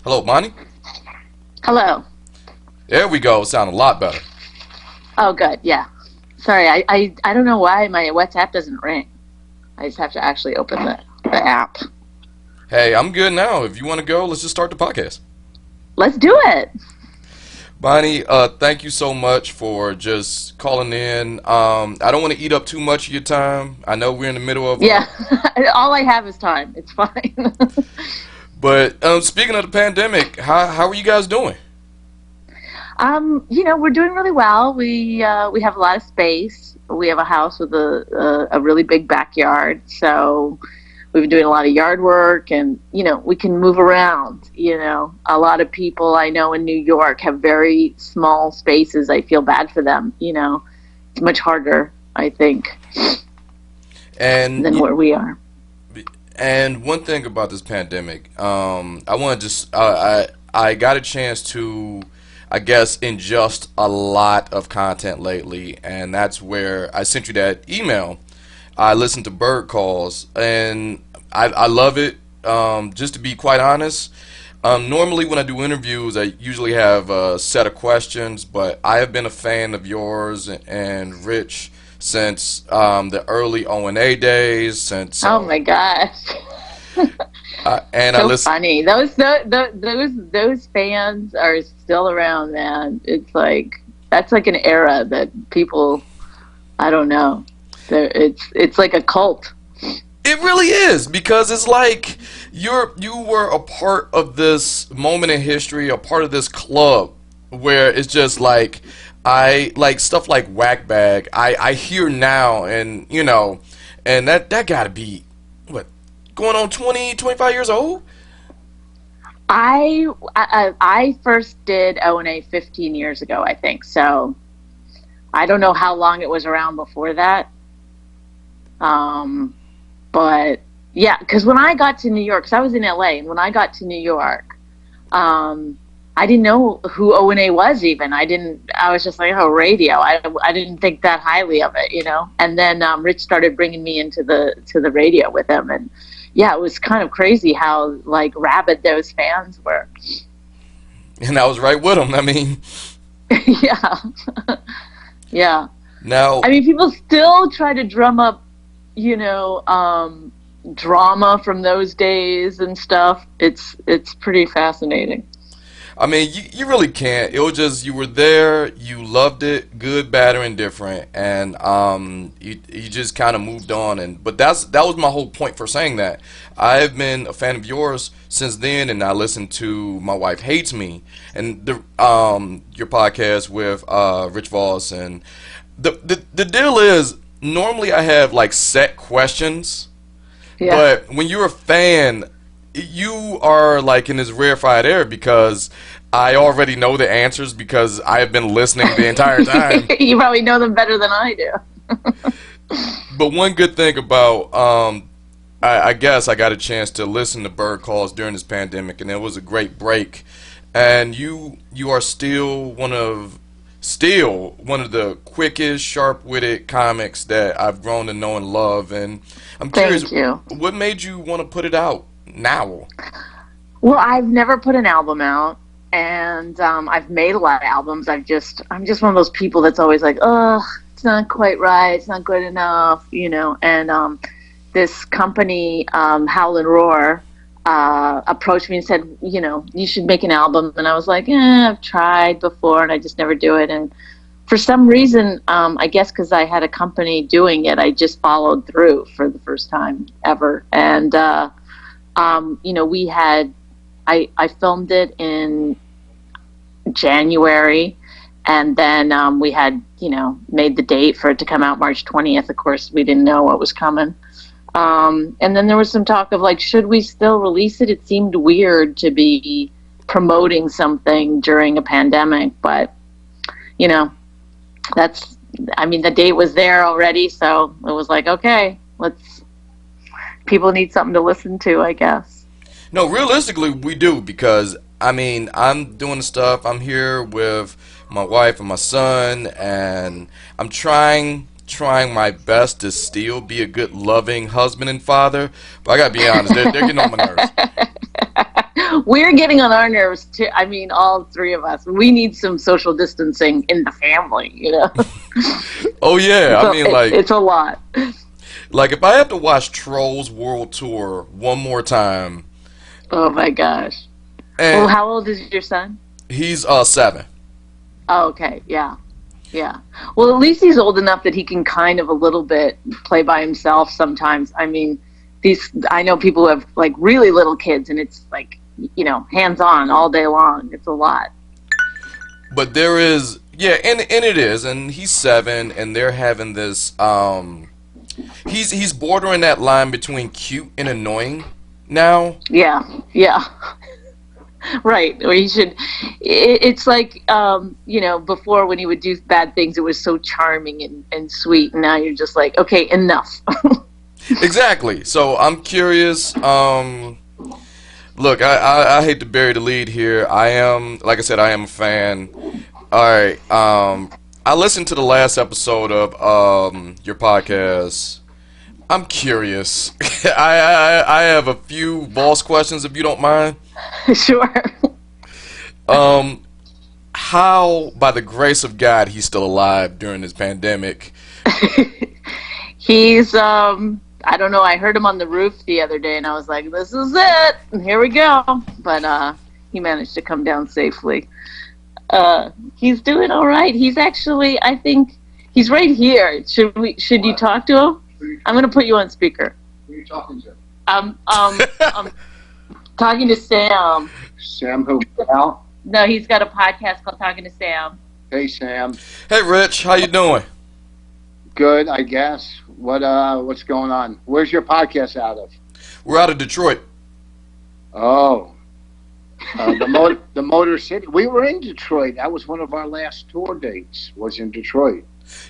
Hello, Bonnie. Hello. There we go. Sound a lot better. Oh, good. Yeah. Sorry, I don't know why my WhatsApp doesn't ring. I just have to actually open the app. Hey, I'm good now. If you want to go, let's just start the podcast. Let's do it. Bonnie, thank you so much for just calling in. I don't want to eat up too much of your time. I know we're in the middle of Yeah. All I have is time. It's fine. but speaking of the pandemic, how are you guys doing? We're doing really well. We have a lot of space. We have a house with a really big backyard, so we've been doing a lot of yard work, and we can move around. A lot of people I know in New York have very small spaces. I feel bad for them. It's much harder, I think, than where we are. And one thing about this pandemic, I want to just I got a chance to, I guess, ingest a lot of content lately, and that's where I sent you that email. I listened to Bird Calls, and I love it. Just to be quite honest, normally when I do interviews, I usually have a set of questions, but I have been a fan of yours and Rich since the early O&A days. Since Oh my gosh. and I So listen. funny. Those fans are still around, man. It's like that's like an era that people, I don't know. It's like a cult. It really is, because it's like you were a part of this moment in history, a part of this club where it's just like I like stuff like Whack Bag. I hear now, and and that got to be what, going on 20, 25 years old. I first did O&A 15 years ago, I think. So I don't know how long it was around before that. But yeah, because when I got to New York, because I was in LA, and when I got to New York, I didn't know who O&A was even. I was just like, oh, radio. I didn't think that highly of it, And then Rich started bringing me into the radio with him, and yeah, it was kind of crazy how like rabid those fans were. And I was right with them. I mean, Yeah. Yeah. now I mean, people still try to drum up, drama from those days and stuff. It's pretty fascinating. I mean, you really can't. It was just you were there, you loved it, good, bad, or indifferent, and you just kind of moved on. And but that was my whole point for saying that. I've been a fan of yours since then, and I listened to My Wife Hates Me and your podcast with Rich Voss, and the deal is normally I have like set questions, Yeah. but when you're a fan, you are like in this rarefied air because I already know the answers because I have been listening the entire time. You probably know them better than I do. But one good thing about I guess I got a chance to listen to Bird Calls during this pandemic, and it was a great break. And you are still one of the quickest, sharp-witted comics that I've grown to know and love. And I'm curious, Thank you. what made you want to put it out now? Well, I've never put an album out, and I've made a lot of albums. I'm just one of those people that's always like, oh, it's not quite right, it's not good enough, And this company, Howl and Roar, approached me and said, you should make an album. And I was like, I've tried before, and I just never do it. And for some reason, I guess because I had a company doing it, I just followed through for the first time ever. And I filmed it in January, and then we had, made the date for it to come out March 20th. Of course, we didn't know what was coming. And then there was some talk of like, should we still release it? It seemed weird to be promoting something during a pandemic, but the date was there already, so it was like, okay, people need something to listen to, I guess. No, realistically, we do, because I mean, I'm doing the stuff. I'm here with my wife and my son, and I'm trying my best to still be a good, loving husband and father. But I gotta be honest, they're getting on my nerves. We're getting on our nerves too. I mean, all three of us. We need some social distancing in the family. Oh yeah, I mean It's a lot. like if I have to watch Trolls World Tour one more time, Oh my gosh. Well, and how old is your son? he's 7. Oh, okay. Yeah. Yeah. Well, at least he's old enough that he can kind of a little bit play by himself sometimes. I mean, I know people who have like really little kids and it's like, hands on all day long. It's a lot. But there is, yeah, and it is, and he's 7, and they're having this. He's bordering that line between cute and annoying now. Yeah. Yeah. Right. Or he should. It's like, before when he would do bad things, it was so charming and sweet. And now you're just like, okay, enough. Exactly. So I'm curious. Look, I hate to bury the lead here. I am, like I said, I am a fan. All right. I listened to the last episode of your podcast. I'm curious. I have a few boss questions, if you don't mind. Sure. Um, how, by the grace of God, he's still alive during this pandemic? He's I don't know, I heard him on the roof the other day and I was like, this is it, and here we go. But he managed to come down safely. He's doing all right. He's actually, I think he's right here. Should you talk to him? I'm gonna put you on speaker. Who are you talking to? I'm talking to Sam. Sam who? Al? No, he's got a podcast called Talking to Sam. Hey, Sam. Hey, Rich, how you doing? Good, I guess. What's going on? Where's your podcast out of? We're out of Detroit. Oh, the Motor City. We were in Detroit. That was one of our last tour dates. Was in Detroit.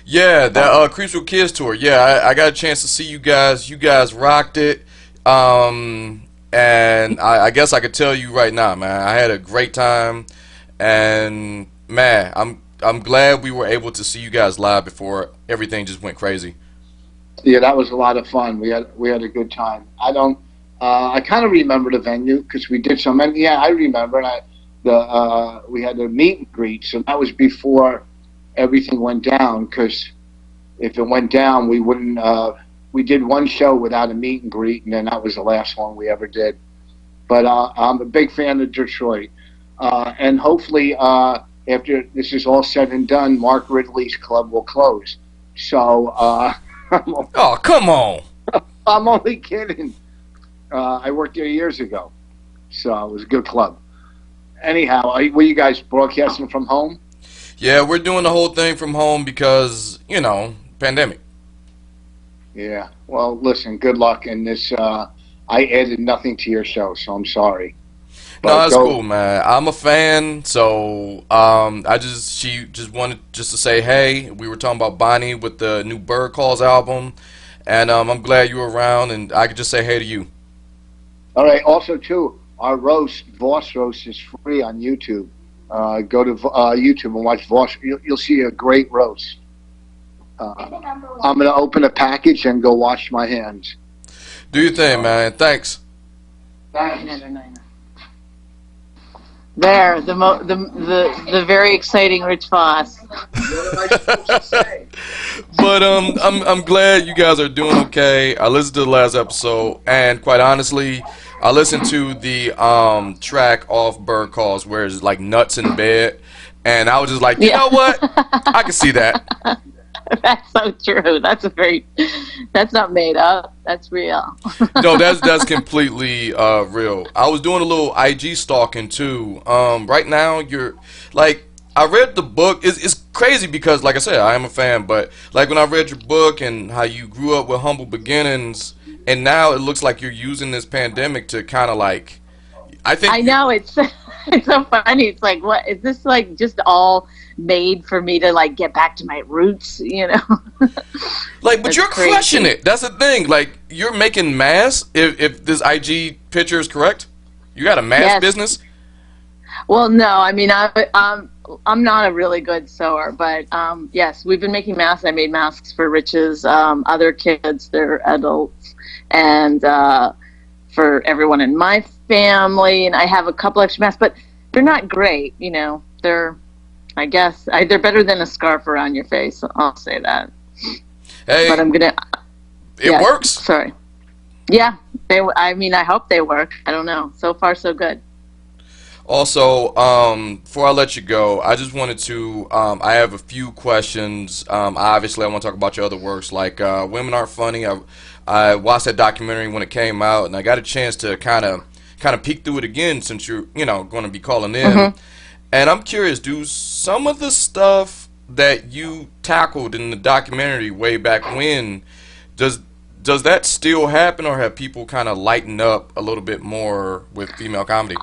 Yeah, the Creeps with Kids tour. Yeah, I got a chance to see you guys. You guys rocked it. And I guess I could tell you right now, man, I had a great time. And man, I'm glad we were able to see you guys live before everything just went crazy. Yeah, that was a lot of fun. We had a good time. I kind of remember the venue because we did so many. Yeah, I remember. And we had a meet and greet, so that was before everything went down. Because if it went down, we wouldn't. We did one show without a meet and greet, and then that was the last one we ever did. But I'm a big fan of Detroit, and hopefully after this is all said and done, Mark Ridley's club will close. So Oh, come on. I'm only kidding. I worked there years ago, so it was a good club. Anyhow, were you guys broadcasting from home? Yeah, we're doing the whole thing from home because, pandemic. Yeah. Well, listen, good luck in this. I added nothing to your show, so I'm sorry. No, But that's cool, man. I'm a fan, so she just wanted just to say, hey, we were talking about Bonnie with the new Bird Calls album, and I'm glad you were around, and I could just say hey to you. All right. Also, too, our roast, Voss Roast, is free on YouTube. Go to YouTube and watch Voss. You'll see a great roast. I'm going to open a package and go wash my hands. Do your thing, man. Thanks. Thanks. There, the very exciting Rich Voss. What am I supposed to say? But I'm glad you guys are doing okay. I listened to the last episode, and quite honestly, I listened to the track off Bird Calls where it's like nuts in bed, and I was just like, you know what? I can see that. That's so true. That's not made up. That's real. No, that's completely real. I was doing a little IG stalking too. Right now, you're like, I read the book. It's crazy because, like I said, I am a fan. But like when I read your book and how you grew up with humble beginnings, and now it looks like you're using this pandemic to kind of like, I know it's it's so funny. It's like, what is this like? Just all made for me to like get back to my roots, Like, but That's you're crazy. crushing it. That's the thing. Like, you're making masks. If this IG picture is correct, you got a mask Yes. business. Well, no, I mean, I'm not a really good sewer, but yes, we've been making masks. I made masks for Rich's other kids, they're adults, and for everyone in my family, and I have a couple extra masks, but they're not great. They're, I guess, they're better than a scarf around your face. I'll say that. But Hey, I'm gonna, it yeah, works. sorry. Yeah, I mean, I hope they work. I don't know. So far, so good. Also, before I let you go, I just wanted to. I have a few questions. Obviously, I want to talk about your other works, like "Women Aren't Funny." I watched that documentary when it came out, and I got a chance to kind of peek through it again since you're going to be calling in. Hmm. And I'm curious, do some of the stuff that you tackled in the documentary way back when, does does that still happen, or have people kind of lightened up a little bit more with female comedy?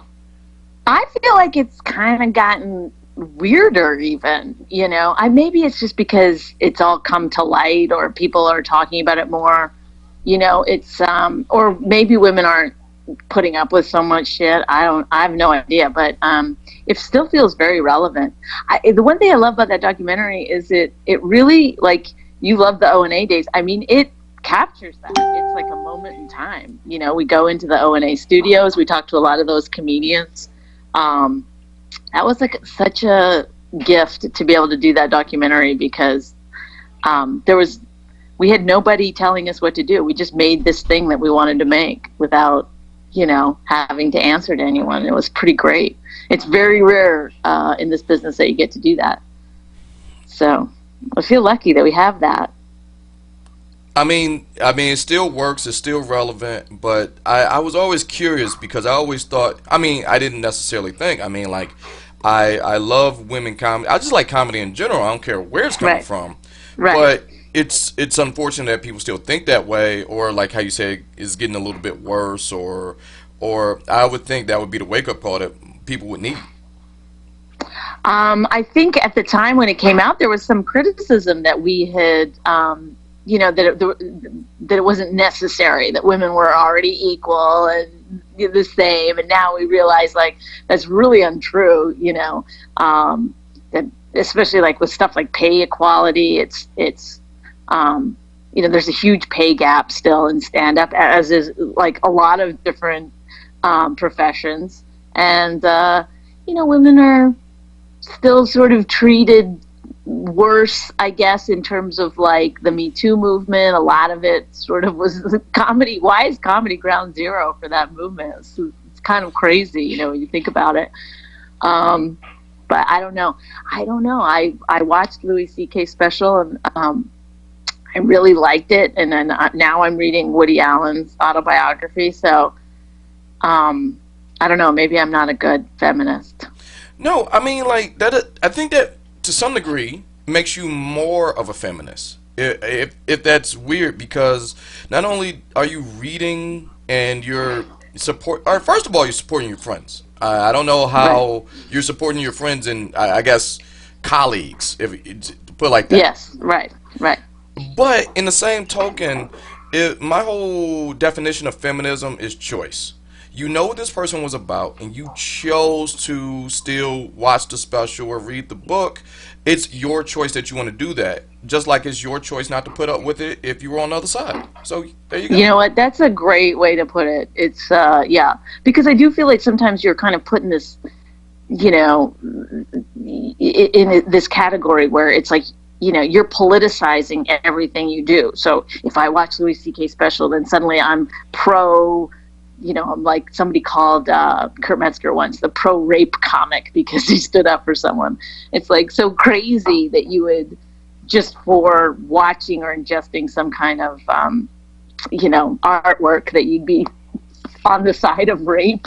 I feel like it's kind of gotten weirder, even. I maybe it's just because it's all come to light, or people are talking about it more. It's or maybe women aren't putting up with so much shit. I have no idea, but it still feels very relevant. The one thing I love about that documentary is it really, like, you love the O&A days. I mean, it captures that. It's like a moment in time. We go into the O&A studios. We talk to a lot of those comedians. Um, that was like such a gift to be able to do that documentary, because there was we had nobody telling us what to do. We just made this thing that we wanted to make without having to answer to anyone. It was pretty great. It's very rare in this business that you get to do that. So I feel lucky that we have that. I mean, it still works. It's still relevant. But I was always curious because I always thought. I mean, I didn't necessarily think. I mean, like, I love women comedy. I just like comedy in general. I don't care where it's coming Right. from. Right. But it's unfortunate that people still think that way, or like how you say, it's getting a little bit worse, or I would think that would be the wake up call that people would need. I think at the time when it came out, there was some criticism that we had, that it wasn't necessary, that women were already equal and the same. And now we realize, like, that's really untrue. That especially like with stuff like pay equality, there's a huge pay gap still in stand up, as is like a lot of different professions, and women are still sort of treated worse, I guess, in terms of like the Me Too movement. A lot of it sort of was comedy. Why is comedy ground zero for that movement? It's kind of crazy, when you think about it. But I don't know. I watched Louis C.K. special, and I really liked it. And then now I'm reading Woody Allen's autobiography. So I don't know. Maybe I'm not a good feminist. No, I mean, like that. I think that to some degree makes you more of a feminist. If that's weird, because not only are you reading and you're support, or first of all, you're supporting your friends. I don't know Right. how you're supporting your friends and I guess colleagues, if to put it like that. Yes. Right. Right. But in the same token, my whole definition of feminism is choice. You know what this person was about, and you chose to still watch the special or read the book. It's your choice that you want to do that. Just like it's your choice not to put up with it if you were on the other side. So there you You go. know what? That's a great way to put it. It's yeah, because I do feel like sometimes you're kind of putting this, in this category where it's like, you're politicizing everything you do. So if I watch Louis C.K. special, then suddenly I'm pro. I'm like, somebody called Kurt Metzger once the pro rape comic because he stood up for someone. It's like so crazy that you would, just for watching or ingesting some kind of artwork, that you'd be on the side of rape.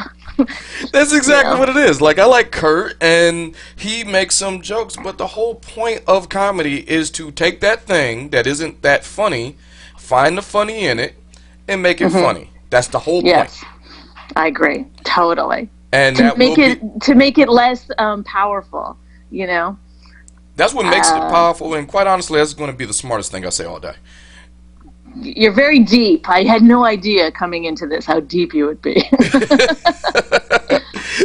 That's you exactly know what it is. Like, I like Kurt, and he makes some jokes, but the whole point of comedy is to take that thing that isn't that funny, find the funny in it, and make it hmm funny. That's the whole point. Yes, I agree totally. And To that will make be it to make it less powerful. you know that's what makes it uh, powerful, and quite honestly, that's going to be the smartest thing I say all day. you're very deep. I had no idea coming into this how deep you would be.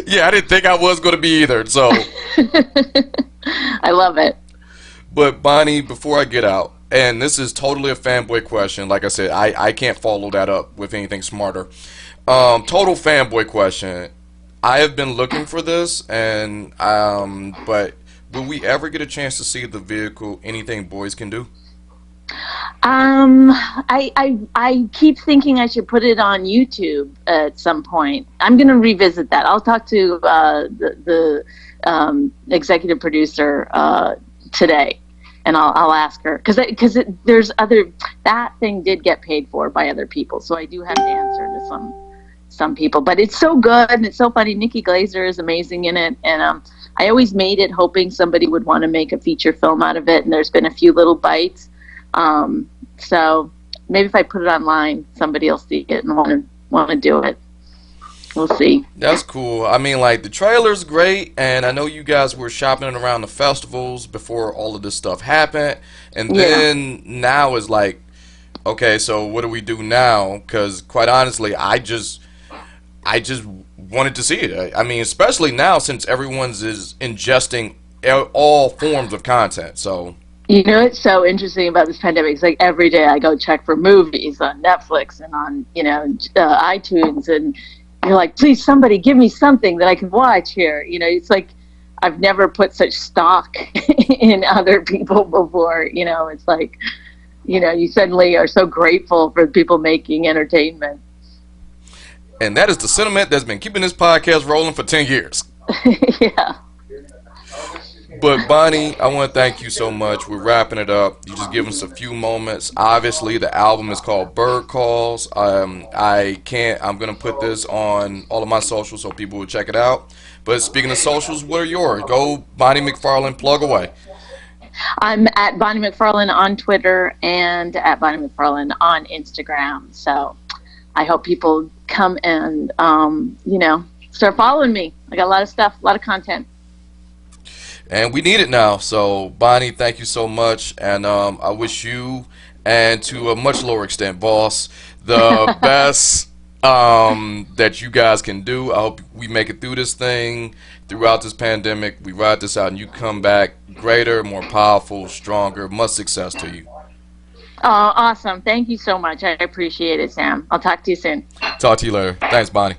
Yeah, I didn't think I was going to be either. So, I love it. but Bonnie, before I get out, and this is totally a fanboy question. Like I said, I can't follow that up with anything smarter. Total fanboy question. I have been looking for this, and but will we ever get a chance to see the vehicle? Anything boys can do? I keep thinking I should put it on YouTube at some point. I'm going to revisit that. I'll talk to the executive producer today, and I'll ask her because there's other that thing did get paid for by other people, so I do have to answer to some people. But it's so good and it's so funny. Nikki Glazer is amazing in it, and I always made it hoping somebody would want to make a feature film out of it, and there's been a few little bites. So maybe if I put it online, somebody will see it and want to do it. We'll see. That's cool. I mean, like the trailer's great, and I know you guys were shopping around the festivals before all of this stuff happened, and Yeah. then now is like, okay, so what do we do now? Because quite honestly, I just wanted to see it. I mean, especially now since everyone's is ingesting all forms of content. So You know what's so interesting about this pandemic? It's like every day I go check for movies on Netflix and on iTunes, and you're like, please somebody give me something that I can watch here. It's like I've never put such stock in other people before. It's like you suddenly are so grateful for people making entertainment. and that is the sentiment that's been keeping this podcast rolling for 10 years. Yeah. But Bonnie, I want to thank you so much. We're wrapping it up. You just give us a few moments. Obviously, the album is called Bird Calls. I'm gonna put this on all of my socials so people will check it out. But speaking of socials, what are yours? Go Bonnie McFarlane, plug away. I'm at Bonnie McFarlane on Twitter and at Bonnie McFarlane on Instagram. So I hope people come and, start following me. I got a lot of stuff, a lot of content. And we need it now. So Bonnie, thank you so much. And I wish you, and to a much lower extent, boss, the best that you guys can do. I hope we make it through this thing, throughout this pandemic. We ride this out and you come back greater, more powerful, stronger. Much success to you. Oh, awesome. Thank you so much. I appreciate it, Sam. I'll talk to you soon. Talk to you later. Thanks, Bonnie.